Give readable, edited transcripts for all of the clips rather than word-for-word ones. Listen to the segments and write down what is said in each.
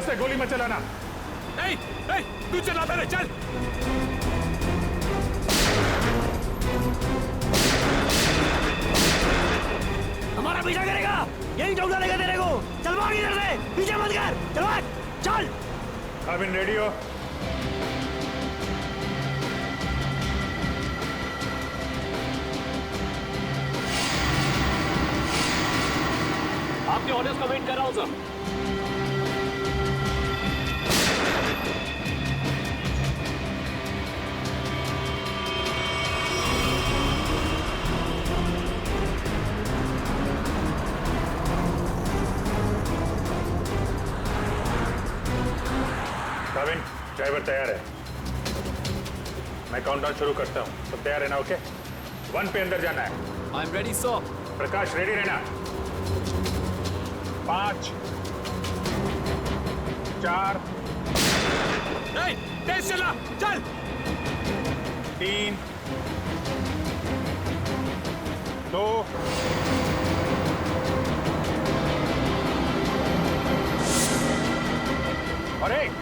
से गोली मत चलाना। नहीं नहीं, तू चला पहले, चल। हमारा पीछा करेगा, यही ठोक डालेगा तेरे को। चल भाग इधर से, पीछे मत कर, चल भाग, चल। काबिन रेडी हो? आपके ऑर्डर्स का वेट कर रहा हूं सर। काबिन, ड्राइवर तैयार है। मैं काउंटडाउन शुरू करता हूँ, सब तैयार है ना? ओके, 1 पे अंदर जाना है। I am ready sir. Prakash ready रहना। 5 4 नहीं, तेज चला, चल। 3 2 और 1।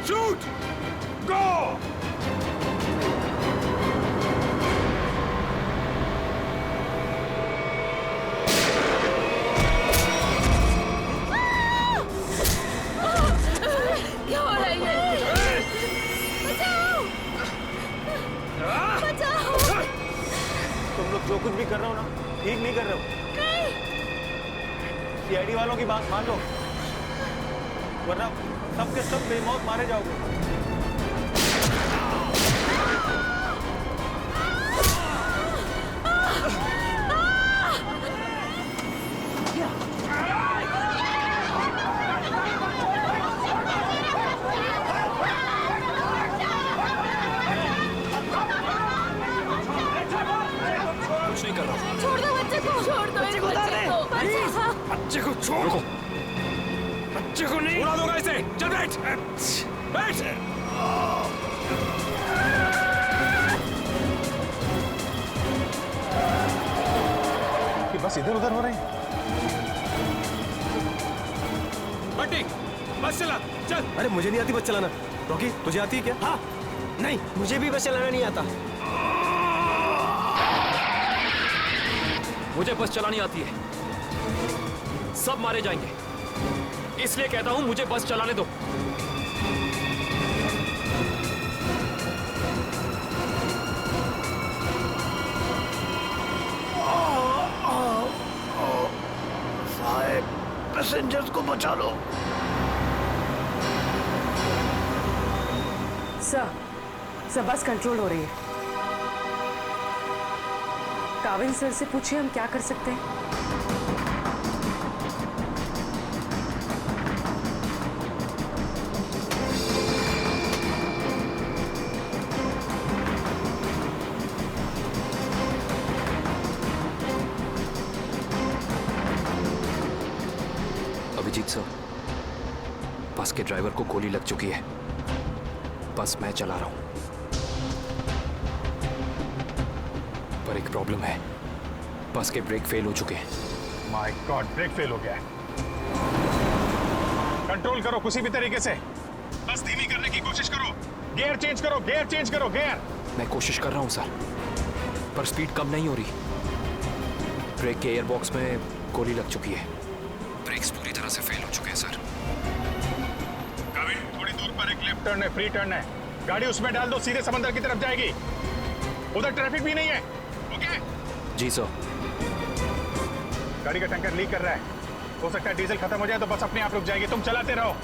शूट, गो। क्या हो रहा है ये? बचाओ! बचाओ! तुम लोग जो कुछ भी कर रहे हो ना, ठीक नहीं कर रहे हो। सीआईडी वालों की बात मान लो, वरना सबके सब बेमौत मारे जाओगे। कुछ नहीं कर रहा। छोड़ दो बच्चे को, छोड़ दो इस बच्चे को, बच्चा। बच्चे को छोड़ो, बच्चे को नहीं उड़ा दूंगा इसे। चल बैठ, बैठ। कि बस इधर उधर हो रहे हैं। बंटी, बस चला, चल। अरे मुझे नहीं आती बस चलाना। रॉकी, तुझे आती है क्या? हाँ। नहीं, मुझे भी बस चलाना नहीं आता। मुझे बस चलानी आती है। सब मारे जाएंगे, इसलिए कहता हूं मुझे बस चलाने दो। साहब, पैसेंजर्स को बचा लो। सर, बस कंट्रोल हो रही है। काविन सर से पूछिए हम क्या कर सकते हैं। अभिजीत सर, बस के ड्राइवर को गोली लग चुकी है। बस मैं चला रहा हूं, पर एक प्रॉब्लम है। बस के ब्रेक फेल हो चुके हैं। माय गॉड, ब्रेक फेल हो गया है। कंट्रोल करो किसी भी तरीके से। बस धीमी करने की कोशिश करो। गियर चेंज करो, गियर चेंज करो, गियर। मैं कोशिश कर रहा हूं सर, पर स्पीड कम नहीं हो रही। ब्रेक के एयरबॉक्स में गोली लग चुकी है। ब्रेक्स पूरी तरह से फेल हो चुके हैं सर। काविन, थोड़ी दूर पर एक लेफ्ट टर्न है, फ्री टर्न है। गाड़ी उसमें डाल दो, सीधे समंदर की तरफ जाएगी। उधर ट्रैफिक भी नहीं है। ओके? जी सर। गाड़ी का टैंकर लीक कर रहा है, हो सकता है डीजल खत्म हो जाए तो बस अपने आप रुक जाएगी। तुम चलाते रहो।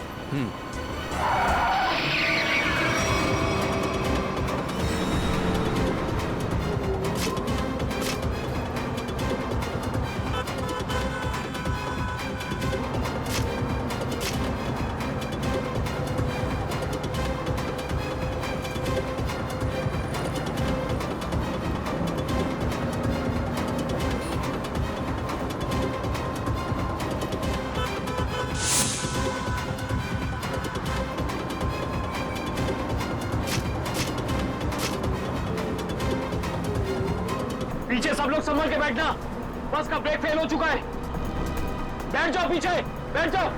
पीछे सब लोग संभल के बैठना। बस का ब्रेक फेल हो चुका है। बैठ जाओ पीछे, बैठ जाओ।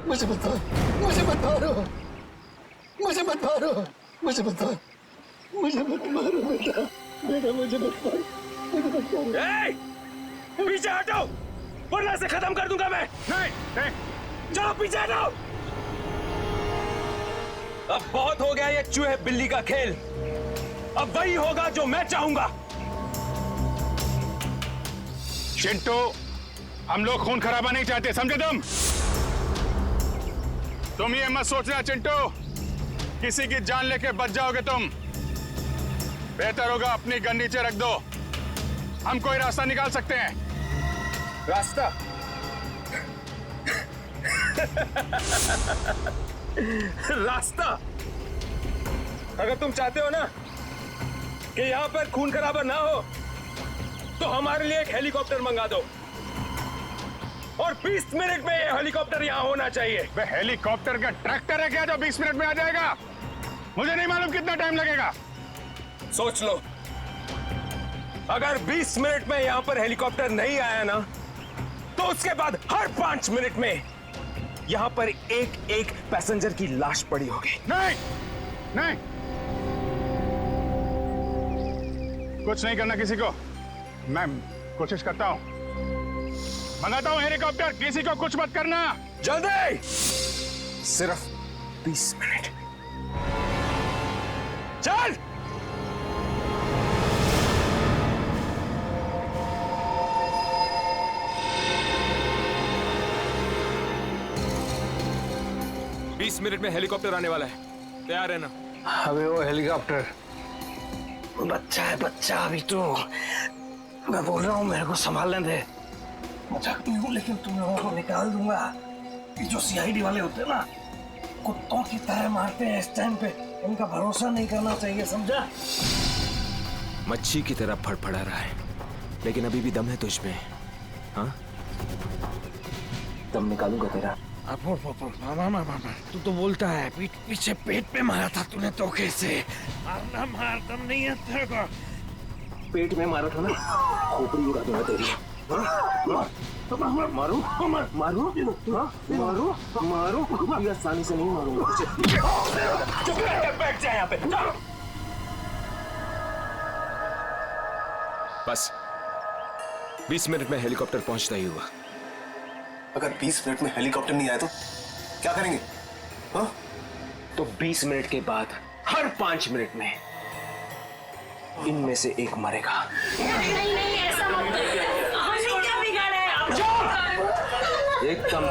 मुझे मत मारो, मुझे मत मारो, मुझे मत मारो, मुझे मत मारो, मुझे मत मारो बेटा, बेटा मुझे मत मारो, मुझे मत मारो। पीछे हटो वरना से खत्म कर दूंगा मैं। नहीं नहीं, चलो पीछे हटो। अब बहुत हो गया ये चूहे बिल्ली का खेल। अब वही होगा जो मैं चाहूंगा। चिंटू, हम लोग खून खराबा नहीं चाहते, समझे तुम ये मत सोचना चिंटू, किसी की जान लेके बच जाओगे तुम। बेहतर होगा अपनी गन नीचे रख दो, हम कोई रास्ता निकाल सकते हैं। रास्ता? रास्ता? अगर तुम चाहते हो ना कि यहां पर खून खराबा ना हो तो हमारे लिए एक हेलीकॉप्टर मंगा दो और 20 मिनट में ये हेलीकॉप्टर यहां होना चाहिए। बे हेलीकॉप्टर का ट्रैक्टर है क्या जो 20 मिनट में आ जाएगा? मुझे नहीं मालूम कितना टाइम लगेगा। सोच लो, अगर 20 मिनट में यहां पर हेलीकॉप्टर नहीं आया ना तो उसके बाद हर 5 मिनट में यहां पर एक एक पैसेंजर की लाश पड़ी होगी। नहीं नहीं, कुछ नहीं करना किसी को। मैं कोशिश करता हूं, मंगाता हूं हेलीकॉप्टर, किसी को कुछ मत करना। जल्दी, सिर्फ 20 मिनट। चल। बीस मिनट में हेलीकॉप्टर आने वाला है, तैयार है ना? अबे वो हेलीकॉप्टर बच्चा है बच्चा, अभी तो मैं बोल रहा हूँ मेरे को संभालने दे। मजाक नहीं हूँ, लेकिन तुम लोगों को निकाल दूंगा। ये जो सीआईडी वाले होते हैं ना, कुत्तों की तरह मारते हैं इस टाइम पे, उनका भरोसा नहीं करना चाहिए, समझा? मच्छी की तरह फड़फड़ा रहा है, लेकिन अभी भी दम है तुझमें। हाँ, दम निकालूंगा तेरा। तू तो बोलता है पीछे पेट पे मारा था तूने धोखे से। मारना मार, दम नहीं है तेरे को। पेट में मारा था ना, खोपड़ी उड़ा दूंगा तेरी। मारू मारू मारू मारू, ये आसानी से नहीं मारूंगा। चुप करके बैठ जा यहाँ पे। बस 20 मिनट में हेलीकॉप्टर पहुंचता ही हुआ। अगर 20 मिनट में हेलीकॉप्टर नहीं आया तो क्या करेंगे? हाँ? तो 20 मिनट के बाद हर 5 मिनट में इनमें से एक मरेगा। नहीं नहीं, ऐसा मत करो। हमने क्या बिगाड़ा है? आप एकदम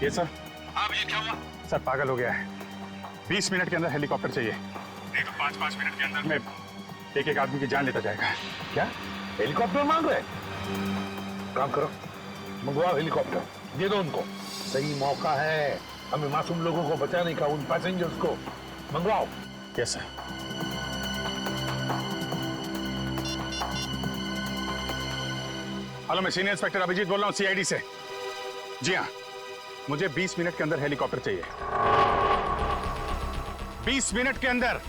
ये सर, अब ये क्या हुआ? सर पागल हो गया है, 20 मिनट के अंदर हेलीकॉप्टर चाहिए, नहीं तो 5-5 मिनट के अंदर में एक एक आदमी की जान लेता जाएगा। क्या हेलीकॉप्टर मांग रहे? काम करो, मंगवाओ हेलीकॉप्टर, दे दो उनको। सही मौका है हमें मासूम लोगों को बचाने का, उन पैसेंजर्स को मंगवाओ। Yes sir. हेलो, मैं सीनियर इंस्पेक्टर अभिजीत बोल रहा हूँ सीआईडी से। जी हाँ, मुझे 20 मिनट के अंदर हेलीकॉप्टर चाहिए। 20 मिनट के अंदर।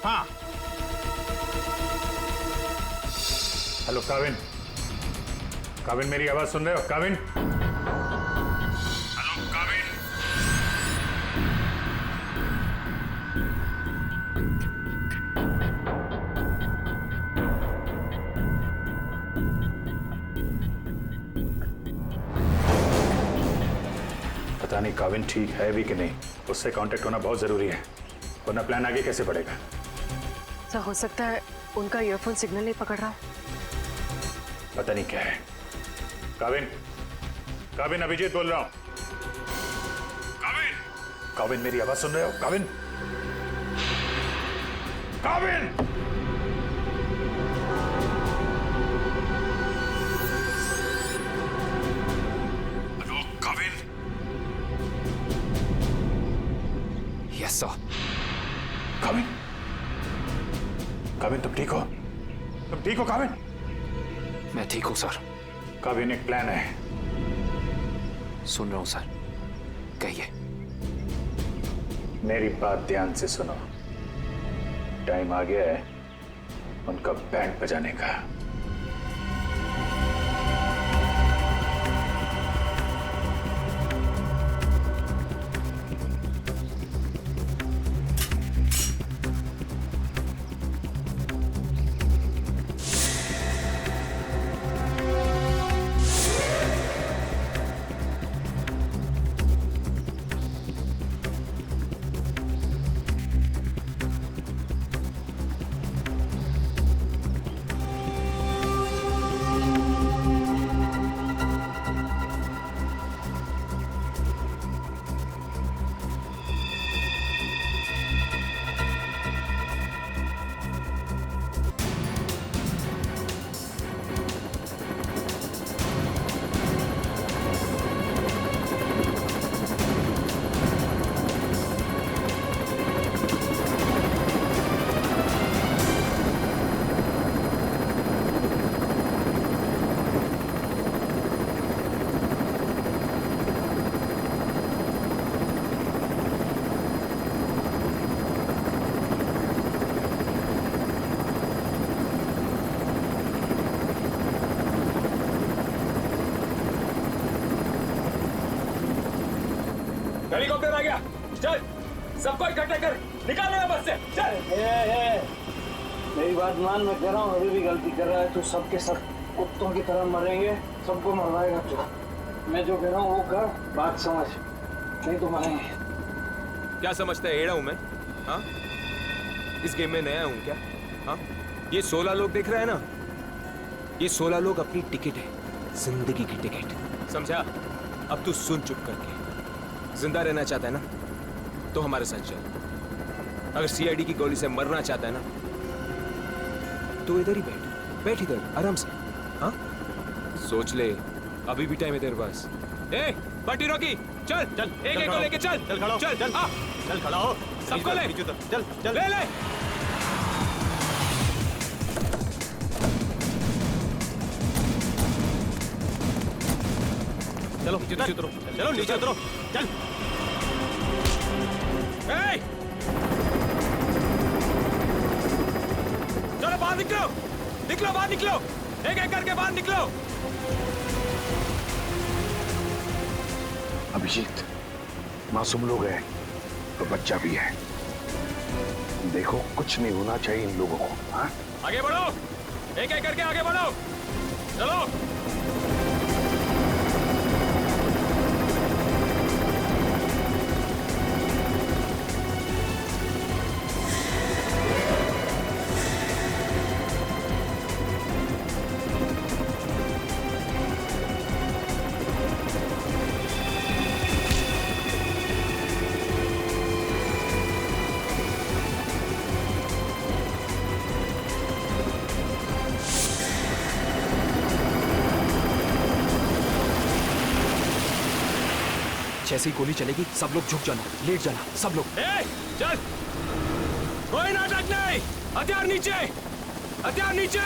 हाँ। हेलो काविन, काविन मेरी आवाज सुन रहे हो? काविन, हेलो काविन। पता नहीं काविन ठीक है भी कि नहीं, उससे कांटेक्ट होना बहुत जरूरी है, वरना प्लान आगे कैसे बढ़ेगा। सर हो सकता है उनका ईयरफोन सिग्नल नहीं पकड़ रहा। पता नहीं क्या है। काविन, काविन अभिजीत बोल रहा हूं। काविन, काविन मेरी आवाज सुन रहे हो? Kavin, Kavin. Hello Kavin. Yes sir. Kavin, Kavin तुम ठीक हो? तुम ठीक हो काविन? मैं ठीक हूं सर। काविन एक प्लान है। सुन रहा हूं सर, कहिए। मेरी बात ध्यान से सुनो। टाइम आ गया है उनका बैंड बजाने का। हेलीकॉप्टर आ गया, चल सबको इकट्ठा कर, निकाल मेरा बस से, चल। मेरी बात मान, मैं कह रहा हूँ अभी भी गलती कर रहा है तो सबके सब कुत्तों की तरह मरेंगे, सबको मरवाएगा तू। मैं जो कह रहा हूँ वो कर, बात समझ, नहीं तो मरेंगे। क्या समझता है एड़ा हूं मैं? हाँ, इस गेम में नया हूं क्या? हाँ, ये 16 लोग देख रहे हैं ना, ये 16 लोग अपनी टिकट है, जिंदगी की टिकट, समझा? अब तू सुन चुप करके। जिंदा रहना चाहता है ना तो हमारे साथ चल। अगर सीआईडी की गोली से मरना चाहता है ना तो इधर ही बैठ, बैठ इधर आराम से। हाँ, सोच ले, अभी भी टाइम है तेरे पास। ए, पट्टी रोकी, चल चल, एक एक को लेके चल, चल खड़ा हो, चल चल, चल खड़ा हो, सबको ले, चल चल, ले ले। चलो नीचे उतरो, चलो नीचे उतरो, चल। चलो बाहर निकलो, निकलो बाहर निकलो, एक एक करके बाहर निकलो। अभिजीत, मासूम लोग हैं तो बच्चा भी है, देखो कुछ नहीं होना चाहिए इन लोगों को। हाँ, आगे बढ़ो, एक एक करके आगे बढ़ो, चलो। जैसे ही गोली चलेगी सब लोग झुक जाना, लेट जाना, सब लोग। चल, कोई नाटक नहीं, हथियार नीचे, हथियार नीचे।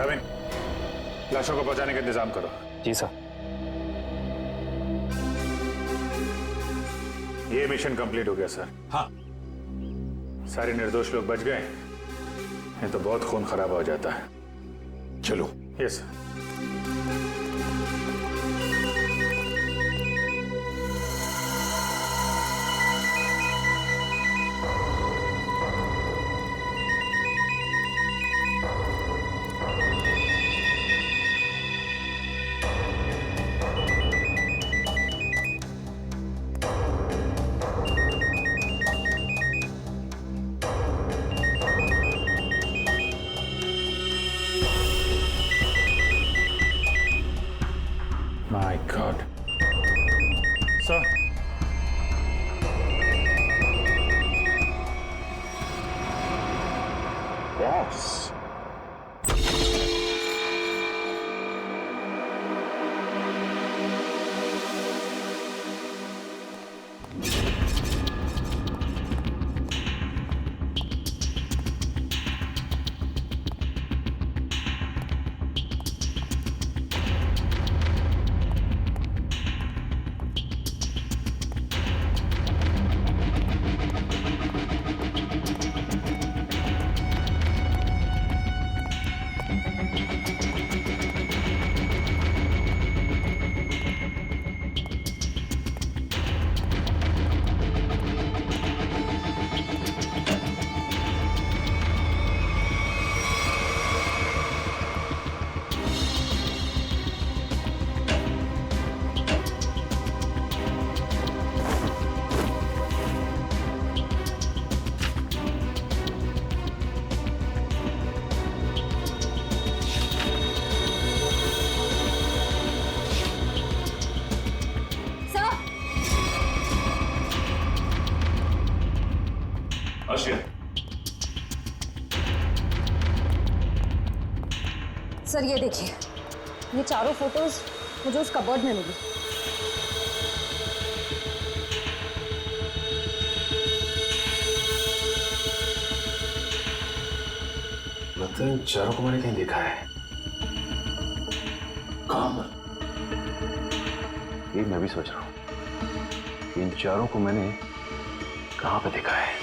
प्रवीण, लाशों को पहुंचाने का इंतजाम करो। जी सर। ये मिशन कंप्लीट हो गया सर। हाँ, सारे निर्दोष लोग बच गए, नहीं तो बहुत खून खराब हो जाता है। चलो। Yes sir. My God. Sir. Boss. Sir ये देखिए, ये चारों फोटोज मुझे उस कबर्ड में मिली। लगता है इन चारों को मैंने कहीं देखा है। कहाँ? ये मैं भी सोच रहा हूँ, इन चारों को मैंने कहाँ पे देखा है।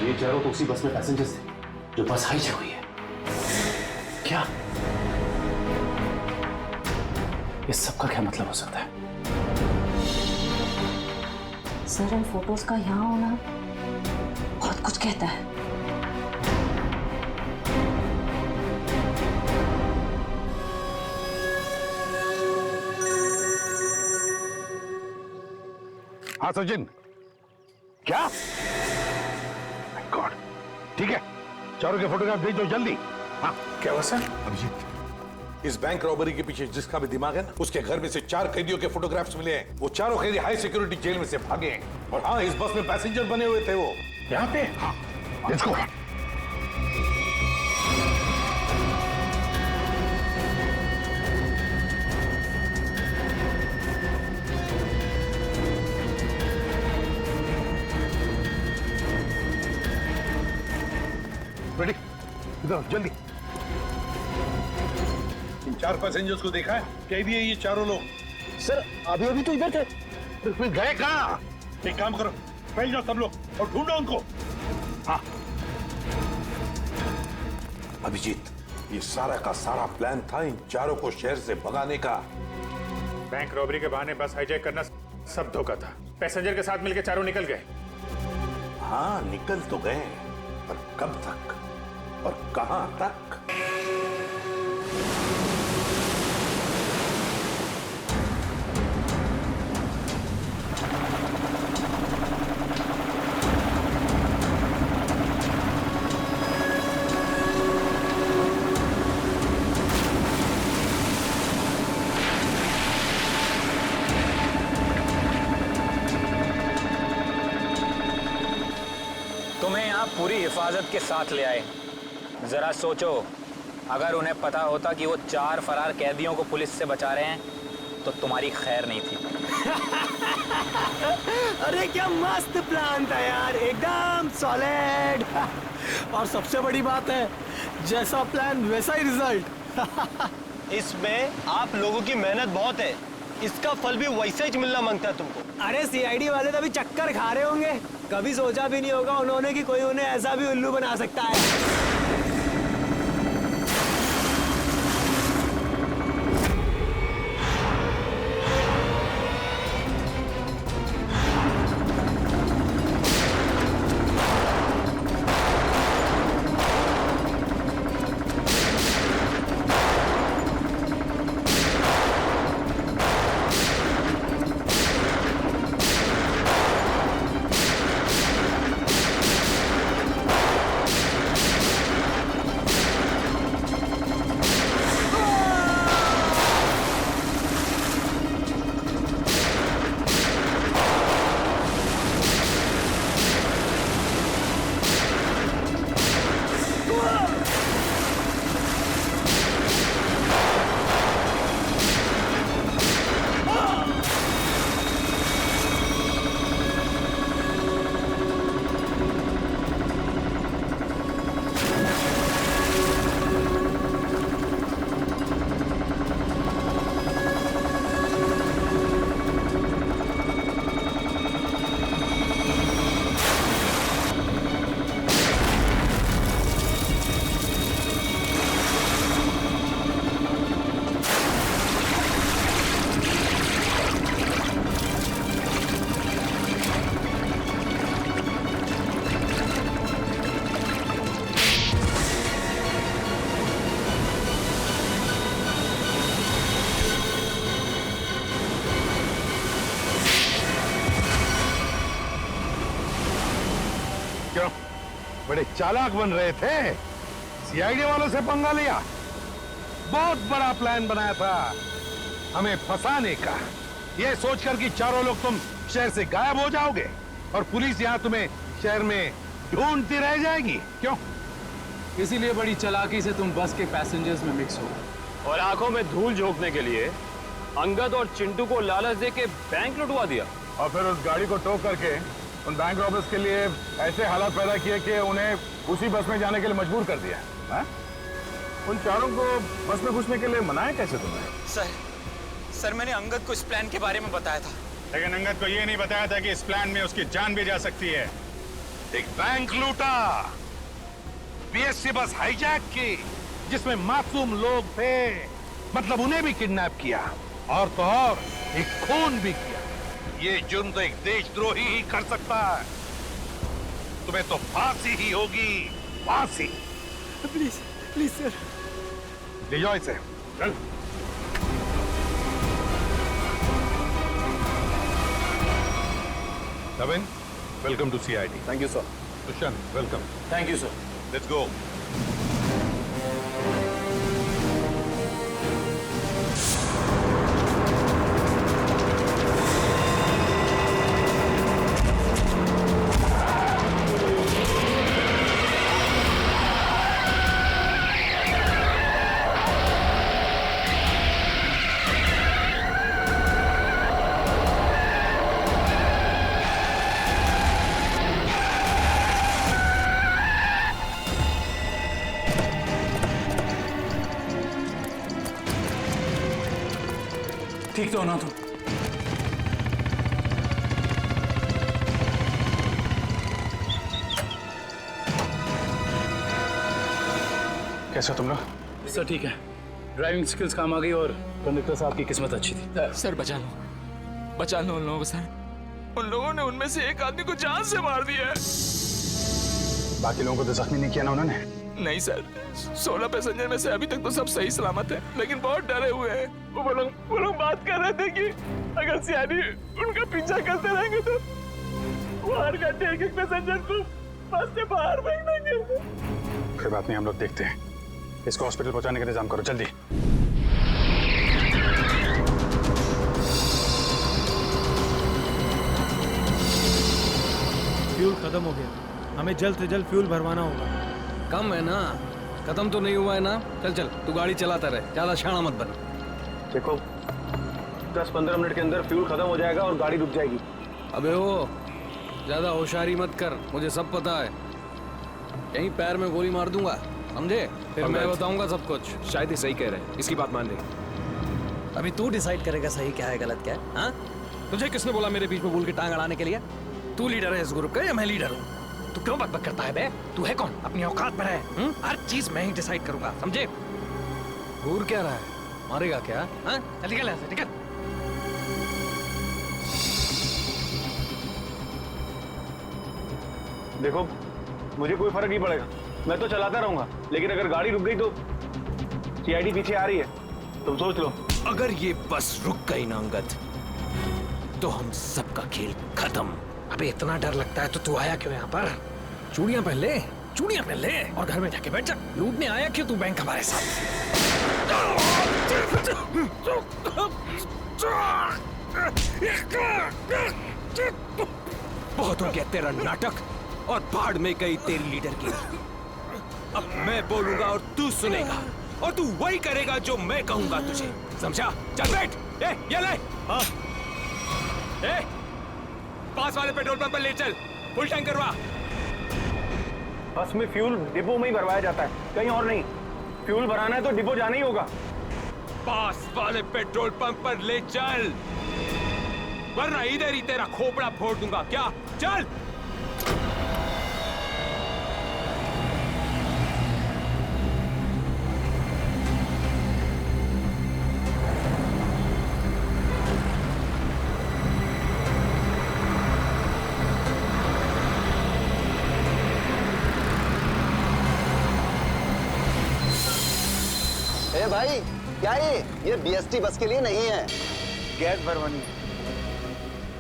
ये चारों तो उसी बस में पैसेंजर्स थे जो बस हाईजैक हुई है। क्या इस सब का क्या मतलब हो सकता है? सर इन फोटोज का यहाँ होना बहुत कुछ कहता है। हाँ सचिन, क्या? गॉड, ठीक है, चारों के फोटोग्राफ भेजो जल्दी। हाँ, क्या हुआ सर? अभिजीत, इस बैंक रॉबरी के पीछे जिसका भी दिमाग है ना, उसके घर में से 4 कैदियों के फोटोग्राफ्स मिले हैं। वो चारों कैदी हाई सिक्योरिटी जेल में से भागे हैं। और हाँ, इस बस में पैसेंजर बने हुए थे वो। यहाँ पे? हाँ, लेट्स गो। रेडी, इधर जल्दी। इन 4 पैसेंजर्स को देखा है? कैदी है ये चारों लोग। सर अभी अभी तो इधर थे। तो फिर गए कहाँ? एक काम करो, फैल जाओ सब लोग और ढूंढो उनको। हाँ। अभिजीत, ये सारा का सारा प्लान था इन चारों को शहर से भगाने का। बैंक रॉबरी के बहाने बस हाईजैक करना सब धोखा था। पैसेंजर के साथ मिलकर चारों निकल गए। हाँ, निकल तो गए, पर कब तक और कहां तक? तुम्हें यहाँ पूरी हिफाजत के साथ ले आए। जरा सोचो, अगर उन्हें पता होता कि वो 4 फरार कैदियों को पुलिस से बचा रहे हैं तो तुम्हारी खैर नहीं थी। अरे क्या मस्त प्लान था यार, एकदम सॉलिड। और सबसे बड़ी बात है, जैसा प्लान वैसा ही रिजल्ट। इसमें आप लोगों की मेहनत बहुत है, इसका फल भी वैसा ही मिलना मांगता है तुमको। अरे सीआईडी वाले तो अभी चक्कर खा रहे होंगे, कभी सोचा भी नहीं होगा उन्होंने कि कोई उन्हें ऐसा भी उल्लू बना सकता है। बड़े चालाक बन रहे थे, सीआईडी वालों से पंगा लिया। बहुत बड़ा प्लान बनाया था हमें फंसाने का, ये सोचकर कि चारों लोग तुम शहर से गायब हो जाओगे और पुलिस यहाँ तुम्हें शहर में ढूंढती रह जाएगी। क्यों? इसीलिए बड़ी चालाकी से तुम बस के पैसेंजर्स में मिक्स हो और आंखों में धूल झोंकने के लिए अंगद और चिंटू को लालच दे के बैंक लुटवा दिया और फिर उस गाड़ी को टो करके उन बैंक रॉबर्स के लिए ऐसे हालात पैदा किए कि उन्हें उसी बस में जाने के लिए मजबूर कर दिया है? उन चारों को बस में घुसने के लिए मनाया कैसे तुमने? सर मैंने अंगद को इस प्लान के बारे में बताया था, लेकिन अंगद को ये नहीं बताया था कि इस प्लान में उसकी जान भी जा सकती है। एक बैंक लूटा, पीएससी बस हाईजैक की जिसमें मासूम लोग थे, मतलब उन्हें भी किडनैप किया और तो और एक खून भी किया। ये जुर्म तो एक देशद्रोही ही कर सकता है। तुम्हें तो फांसी ही होगी, फांसी। प्लीज प्लीज सर, ले जाओ इसे। चल। Navin, welcome to CID. Thank you sir. Dushyant, welcome. Thank you sir. Let's go. ठीक तो हो ना तुम? कैसे तुम लोग? सर ठीक है, ड्राइविंग स्किल्स काम आ गई और कंडक्टर साहब की किस्मत अच्छी थी। सर बचा लो उन लोगों को सर। उन लोगों ने उनमें से एक आदमी को जान से मार दिया है। बाकी लोगों को तो जख्मी नहीं किया ना उन्होंने? नहीं सर, 16 पैसेंजर में से अभी तक तो सब सही सलामत है, लेकिन बहुत डरे हुए हैं। वो लोग बात कर रहे थे कि अगर सीआईडी उनका पीछा करते रहेंगे तो वो हर घंटे एक पैसेंजर को बस से बाहर फेंक देंगे। कोई बात नहीं, हम लोग देखते हैं। इसको हॉस्पिटल पहुंचाने का इंतजाम करो जल्दी। फ्यूल खत्म हो गया, हमें जल्द से जल्द फ्यूल भरवाना होगा। कम है ना, खत्म तो नहीं हुआ है ना। चल चल तू गाड़ी चलाता रहे, ज्यादा शाना मत बन। देखो 10-15 मिनट के अंदर फ्यूल खत्म हो जाएगा और गाड़ी रुक जाएगी। अबे ओ, ज्यादा होशियारी मत कर, मुझे सब पता है। यहीं पैर में गोली मार दूंगा, समझे? फिर मैं बताऊंगा सब कुछ। शायद ये सही कह रहे हैं, इसकी बात मान ले। अभी तू डिसाइड करेगा सही क्या है गलत क्या है। हाँ, तुझे किसने बोला मेरे बीच में बोल के टांग अड़ाने के लिए? तू लीडर है इस ग्रुप का या मैं लीडर हूँ? तू क्यों बकबक करता है बे? तू है कौन? अपनी औकात पर है। हर चीज मैं ही डिसाइड करूंगा, समझे? घूर क्या रहा है? मारेगा क्या? हाँ, निकल यहाँ से, निकल। देखो, मुझे कोई फर्क नहीं पड़ेगा, मैं तो चलाता रहूंगा, लेकिन अगर गाड़ी रुक गई तो सीआईडी पीछे आ रही है, तुम सोच लो। अगर ये बस रुक गई ना अंगद, तो हम सबका खेल खत्म। अबे इतना डर लगता है तो तू आया क्यों यहाँ पर? चूड़ियां पहन ले, चूड़ियां पहन ले और घर में जाके बैठ जा। लूटने आया क्यों तू बैंक हमारे साथ? बहुत हो गया तेरा नाटक और भाड़ में गई तेरी लीडर की। अब मैं बोलूंगा और तू सुनेगा और तू वही करेगा जो मैं कहूंगा तुझे, समझा? चल बैठ। ये ले। हाँ। पास वाले पेट्रोल पंप पर ले चल, फुल टैंक करवा। बस में फ्यूल डिपो में ही भरवाया जाता है, कहीं और नहीं। फ्यूल भराना है तो डिपो जाना ही होगा। पास वाले पेट्रोल पंप पर ले चल, वरना इधर ही तेरा खोपड़ा फोड़ दूंगा। क्या? चल। ए भाई, क्या ये बीएसटी बस के लिए नहीं है, गैस भरवानी।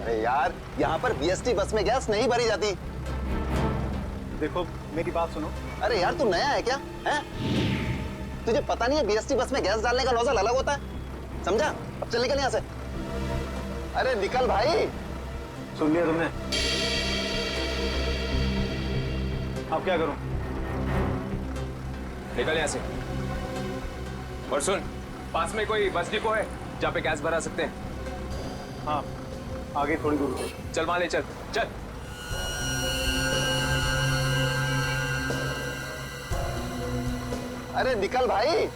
अरे यार, यहाँ पर बीएसटी बस में गैस नहीं भरी जाती। देखो मेरी बात सुनो। अरे यार, तू नया है क्या? हैं? तुझे पता नहीं है बीएसटी बस में गैस डालने का नोजल अलग होता है, समझा? अब चल निकल यहाँ से। अरे निकल भाई। सुन लिया तुमने? अब क्या करूं? निकल यहाँ से। और सुन, पास में कोई बस डिपो है जहाँ पे गैस भरा सकते हैं? हाँ, आगे थोड़ी दूर है। चल वहां ले चल, चल। अरे निकल भाई।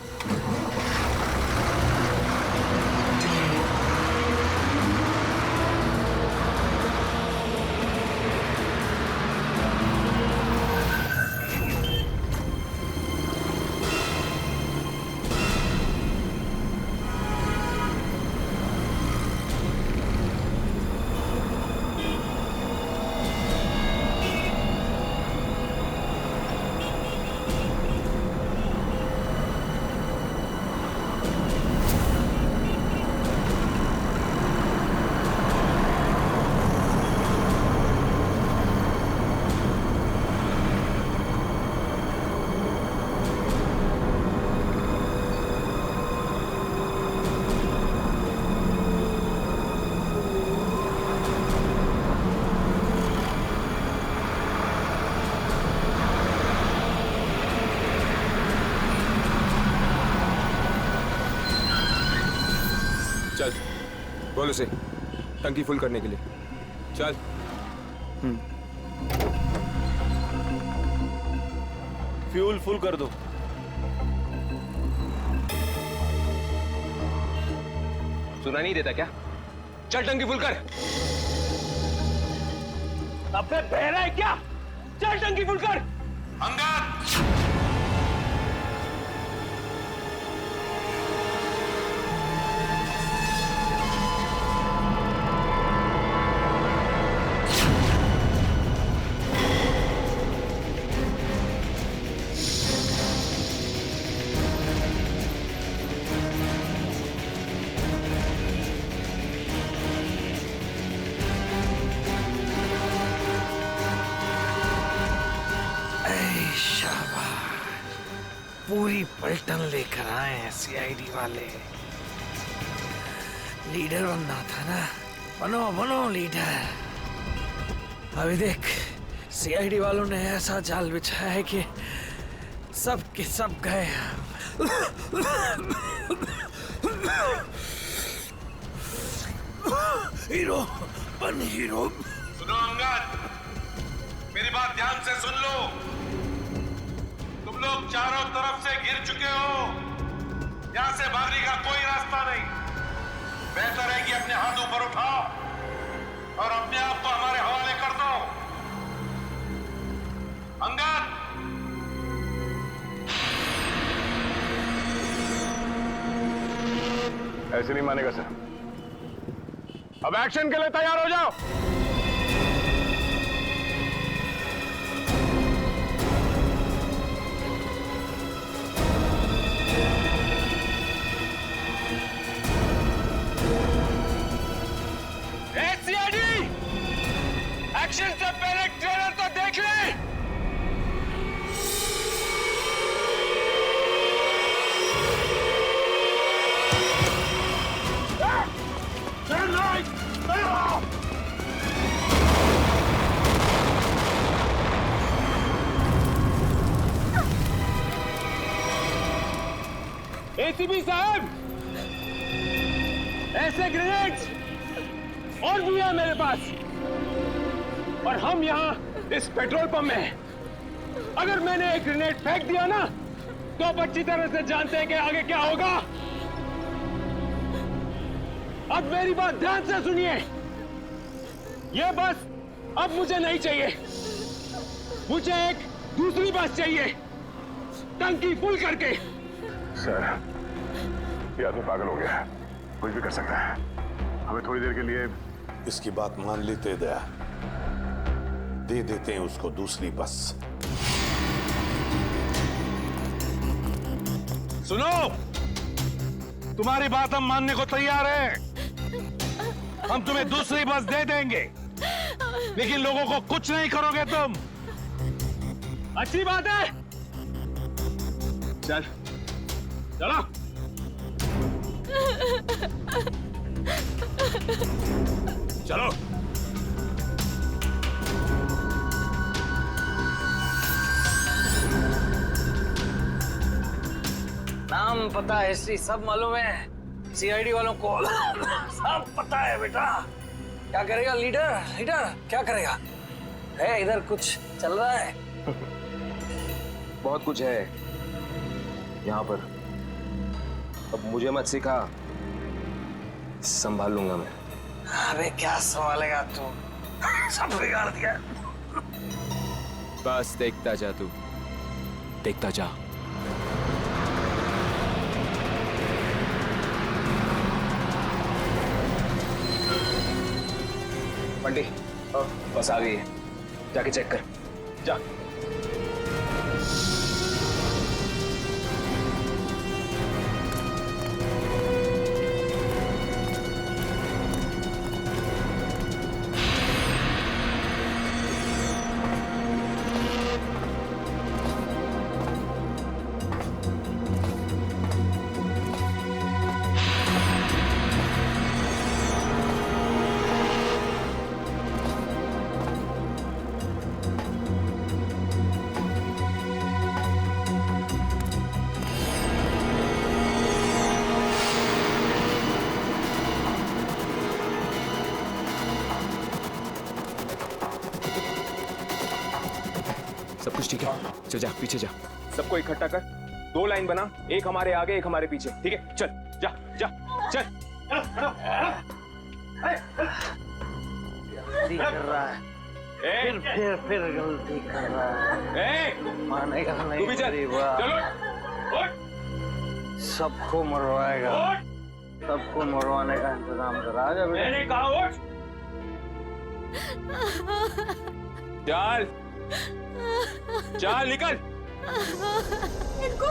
चल, बोल उसे टंकी फुल करने के लिए। चल। फ्यूल फुल कर दो। सुना नहीं देता क्या? चल टंकी फुल कर। अबे बहरा है क्या? चल टंकी फुल कर। अंगद! पूरी पलटन लेकर आए हैं सीआईडी वाले। लीडर बनना था ना, बनो बनो लीडर। अभी देख, सीआईडी वालों ने ऐसा जाल बिछाया है कि सब के सब गए। हीरो बन हीरो। सुनो अंगद, मेरी बात ध्यान से सुन लो। तुम लोग चारों तरफ से घिर चुके हो, यहां से भागने का कोई रास्ता नहीं। बेहतर है कि अपने हाथ ऊपर उठाओ और अपने आप को हमारे हवाले कर दो। अंगद, ऐसे नहीं मानेगा सर। अब एक्शन के लिए तैयार हो जाओ। सीआईडी, एक्शन से पहले ट्रेलर तो देख ले। एसीपी साहब, ऐसे ग्रेनेड्स और भी है मेरे पास, और हम यहाँ इस पेट्रोल पंप में हैं। अगर मैंने एक ग्रेनेड फेंक दिया ना, तो आप अच्छी तरह से जानते हैं कि आगे क्या होगा। अब मेरी बात ध्यान से सुनिए। ये बस अब मुझे नहीं चाहिए, मुझे एक दूसरी बस चाहिए, टंकी फुल करके। सर, ये आदमी पागल हो गया है, कुछ भी कर सकता है। हमें थोड़ी देर के लिए इसकी बात मान लेते दया, दे देते हैं उसको दूसरी बस। सुनो, तुम्हारी बात हम मानने को तैयार हैं। हम तुम्हें दूसरी बस दे देंगे, लेकिन लोगों को कुछ नहीं करोगे तुम। अच्छी बात है, चल चलो। चलो। नाम पता हिस्ट्री सब मालूम है सीआईडी वालों को। सब पता है बेटा। क्या करेगा लीडर? लीडर क्या करेगा? है इधर कुछ चल रहा है? बहुत कुछ है यहाँ पर। अब मुझे मत सिखा, संभाल लूंगा मैं। अबे क्या संभालेगा तू? सब बिगाड़ दिया। बस देखता जा तू, देखता जा। बंटी, बस आ गई है, जाके चेक कर। जा। सब कुछ ठीक है? चल जा, पीछे जा। सबको इकट्ठा कर, 2 लाइन बना, एक हमारे आगे एक हमारे पीछे। ठीक है? चल जा जा चल। गलती कर रहा है, फिर गलती कर रहा है। मानेगा नहीं। तू भी चल। चलो। सबको मरवाएगा, सबको मरवाने का इंतजाम करा। आजा बेटा। मैंने कहा उठ। चल चल निकल। इनको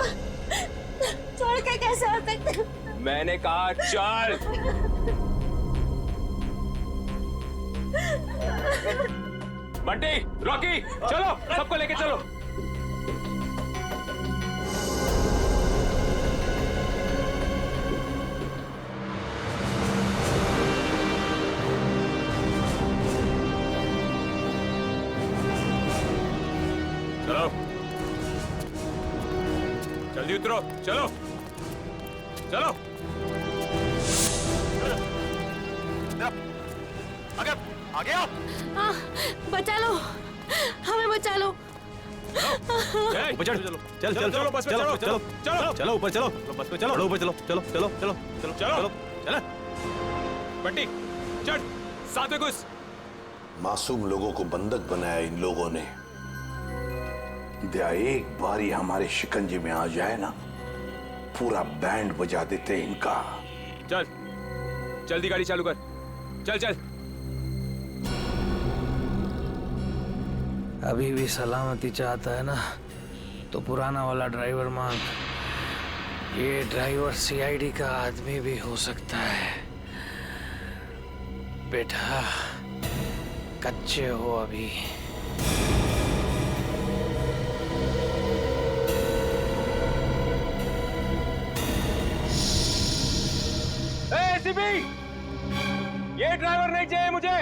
छोड़ के कैसे आ सकते? मैंने कहा चल। बंटी, रॉकी, चलो, सबको लेके चलो। चलो, जल्दी उतरो, चलो चलो। अगर आगे आओ। बचा लो, हमें बचा लो। ऊपर चढ़, चल चल चलो बस में चलो चलो चलो चलो ऊपर चलो बस में चलो ऊपर चलो चलो चलो चलो चलो चलो चलो बंटी चढ़ साथ में घुस। मासूम लोगों को बंधक बनाया इन लोगों ने। दया एक बार ही हमारे शिकंजे में आ जाए ना, पूरा बैंड बजा देते इनका। चल जल्दी गाड़ी चालू कर, चल चल। अभी भी सलामती चाहता है ना तो पुराना वाला ड्राइवर मांग। ये ड्राइवर सीआईडी का आदमी भी हो सकता है। बेटा कच्चे हो अभी। एसीपी, ये ड्राइवर नहीं चाहिए मुझे,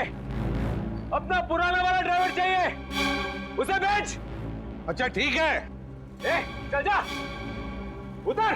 अपना पुराना वाला ड्राइवर चाहिए, उसे भेज। अच्छा ठीक है। ए, चल जा, उतर।